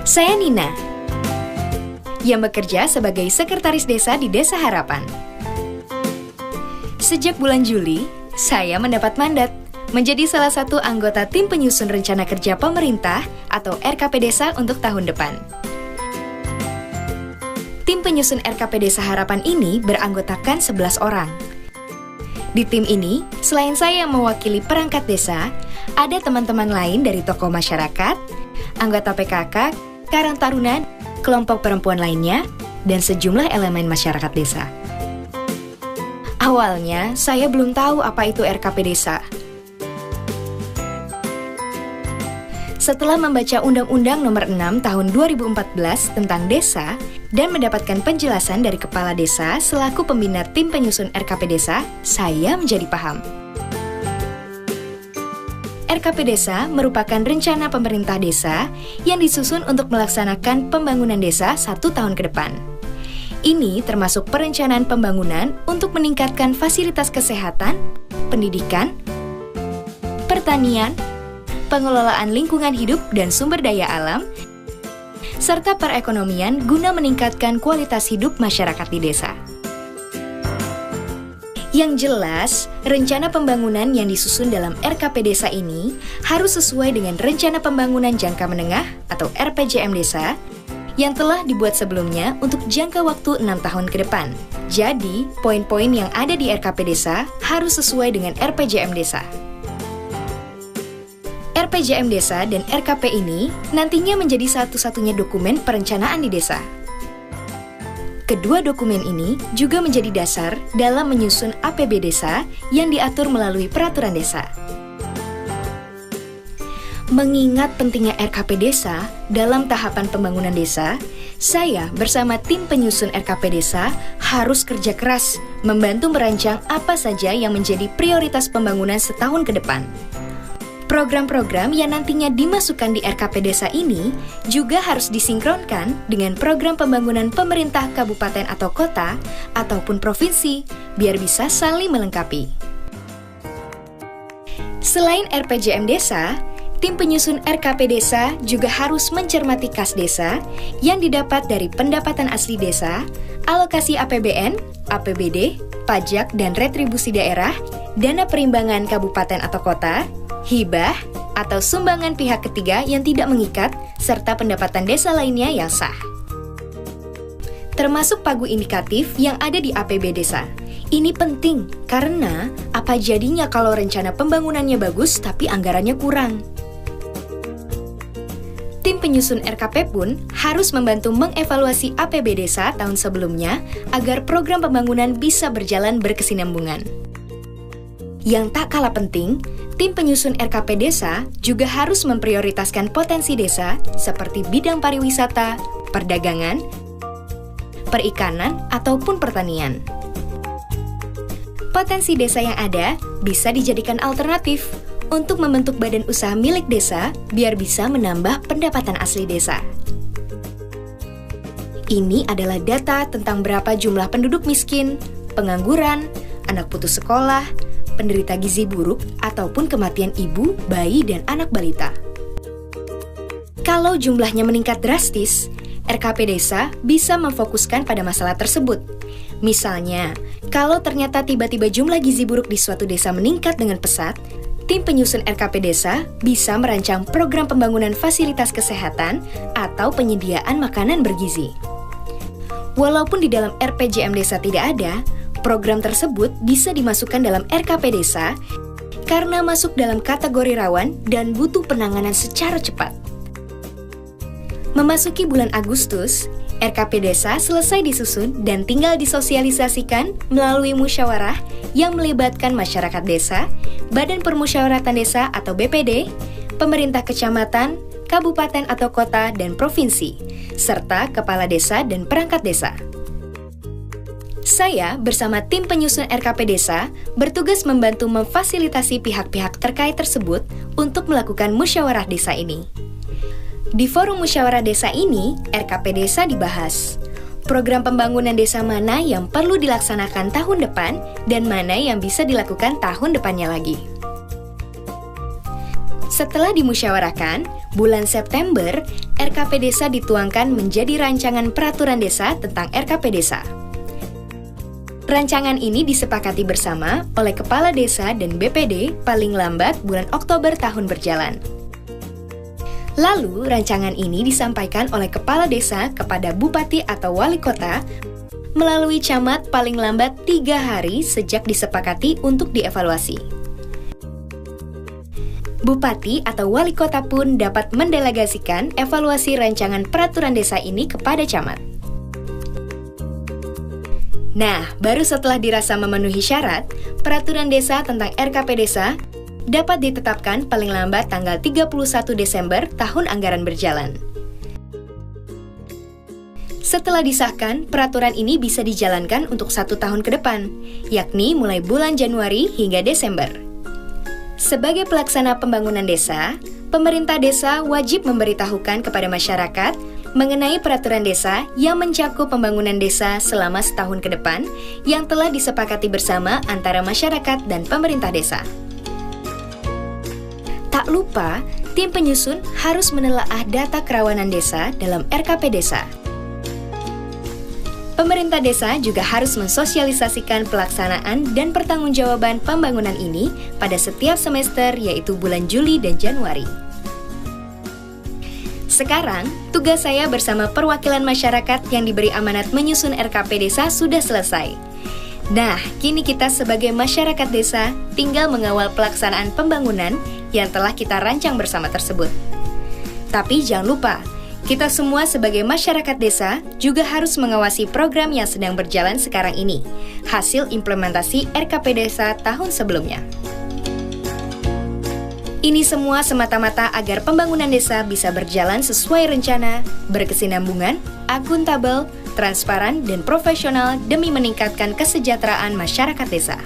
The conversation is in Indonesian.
Saya Nina, yang bekerja sebagai sekretaris desa di Desa Harapan. Sejak bulan Juli, saya mendapat mandat menjadi salah satu anggota tim penyusun rencana kerja pemerintah atau RKP Desa untuk tahun depan. Tim penyusun RKP Desa Harapan ini beranggotakan 11 orang. Di tim ini, selain saya yang mewakili perangkat desa, ada teman-teman lain dari tokoh masyarakat, anggota PKK, Karang Taruna, kelompok perempuan lainnya, dan sejumlah elemen masyarakat desa. Awalnya, saya belum tahu apa itu RKP Desa. Setelah membaca Undang-Undang Nomor 6 Tahun 2014 tentang desa dan mendapatkan penjelasan dari Kepala Desa selaku pembina tim penyusun RKP Desa, saya menjadi paham. RKP Desa merupakan rencana pemerintah desa yang disusun untuk melaksanakan pembangunan desa 1 tahun ke depan. Ini termasuk perencanaan pembangunan untuk meningkatkan fasilitas kesehatan, pendidikan, pertanian, pengelolaan lingkungan hidup dan sumber daya alam, serta perekonomian guna meningkatkan kualitas hidup masyarakat di desa. Yang jelas, rencana pembangunan yang disusun dalam RKP Desa ini harus sesuai dengan Rencana Pembangunan Jangka Menengah atau RPJM Desa yang telah dibuat sebelumnya untuk jangka waktu 6 tahun ke depan. Jadi, poin-poin yang ada di RKP Desa harus sesuai dengan RPJM Desa. RPJM Desa dan RKP ini nantinya menjadi satu-satunya dokumen perencanaan di desa. Kedua dokumen ini juga menjadi dasar dalam menyusun APB Desa yang diatur melalui peraturan desa. Mengingat pentingnya RKP Desa dalam tahapan pembangunan desa, saya bersama tim penyusun RKP Desa harus kerja keras membantu merancang apa saja yang menjadi prioritas pembangunan setahun ke depan. Program-program yang nantinya dimasukkan di RKP Desa ini juga harus disinkronkan dengan program pembangunan pemerintah kabupaten atau kota ataupun provinsi, biar bisa saling melengkapi. Selain RPJM Desa, tim penyusun RKP Desa juga harus mencermati kas desa yang didapat dari pendapatan asli desa, alokasi APBN, APBD, pajak dan retribusi daerah, dana perimbangan kabupaten atau kota, hibah, atau sumbangan pihak ketiga yang tidak mengikat, serta pendapatan desa lainnya yang sah. Termasuk pagu indikatif yang ada di APB Desa. Ini penting karena apa jadinya kalau rencana pembangunannya bagus tapi anggarannya kurang. Tim penyusun RKP pun harus membantu mengevaluasi APB Desa tahun sebelumnya agar program pembangunan bisa berjalan berkesinambungan. Yang tak kalah penting, tim penyusun RKP Desa juga harus memprioritaskan potensi desa seperti bidang pariwisata, perdagangan, perikanan, ataupun pertanian. Potensi desa yang ada bisa dijadikan alternatif untuk membentuk badan usaha milik desa biar bisa menambah pendapatan asli desa. Ini adalah data tentang berapa jumlah penduduk miskin, pengangguran, anak putus sekolah, penderita gizi buruk, ataupun kematian ibu, bayi, dan anak balita. Kalau jumlahnya meningkat drastis, RKP Desa bisa memfokuskan pada masalah tersebut. Misalnya, kalau ternyata tiba-tiba jumlah gizi buruk di suatu desa meningkat dengan pesat, tim penyusun RKP Desa bisa merancang program pembangunan fasilitas kesehatan atau penyediaan makanan bergizi. Walaupun di dalam RPJM Desa tidak ada, program tersebut bisa dimasukkan dalam RKP Desa karena masuk dalam kategori rawan dan butuh penanganan secara cepat. Memasuki bulan Agustus, RKP Desa selesai disusun dan tinggal disosialisasikan melalui musyawarah yang melibatkan masyarakat desa, Badan Permusyawaratan Desa atau BPD, pemerintah kecamatan, kabupaten atau kota, dan provinsi, serta kepala desa dan perangkat desa. Saya bersama tim penyusun RKP Desa bertugas membantu memfasilitasi pihak-pihak terkait tersebut untuk melakukan musyawarah desa ini. Di forum musyawarah desa ini, RKP Desa dibahas. Program pembangunan desa mana yang perlu dilaksanakan tahun depan dan mana yang bisa dilakukan tahun depannya lagi. Setelah dimusyawarahkan, bulan September, RKP Desa dituangkan menjadi Rancangan Peraturan Desa tentang RKP Desa. Rancangan ini disepakati bersama oleh Kepala Desa dan BPD paling lambat bulan Oktober tahun berjalan. Lalu, rancangan ini disampaikan oleh Kepala Desa kepada Bupati atau Wali Kota melalui camat paling lambat 3 hari sejak disepakati untuk dievaluasi. Bupati atau Wali Kota pun dapat mendelegasikan evaluasi rancangan peraturan desa ini kepada camat. Nah, baru setelah dirasa memenuhi syarat, peraturan desa tentang RKP Desa dapat ditetapkan paling lambat tanggal 31 Desember tahun anggaran berjalan. Setelah disahkan, peraturan ini bisa dijalankan untuk 1 tahun ke depan, yakni mulai bulan Januari hingga Desember. Sebagai pelaksana pembangunan desa, pemerintah desa wajib memberitahukan kepada masyarakat mengenai peraturan desa yang mencakup pembangunan desa selama setahun ke depan yang telah disepakati bersama antara masyarakat dan pemerintah desa. Tak lupa, tim penyusun harus menelaah data kerawanan desa dalam RKP Desa. Pemerintah desa juga harus mensosialisasikan pelaksanaan dan pertanggungjawaban pembangunan ini pada setiap semester, yaitu bulan Juli dan Januari. Sekarang, tugas saya bersama perwakilan masyarakat yang diberi amanat menyusun RKP Desa sudah selesai. Nah, kini kita sebagai masyarakat desa tinggal mengawal pelaksanaan pembangunan yang telah kita rancang bersama tersebut. Tapi jangan lupa, kita semua sebagai masyarakat desa juga harus mengawasi program yang sedang berjalan sekarang ini, hasil implementasi RKP Desa tahun sebelumnya. Ini semua semata-mata agar pembangunan desa bisa berjalan sesuai rencana, berkesinambungan, akuntabel, transparan, dan profesional demi meningkatkan kesejahteraan masyarakat desa.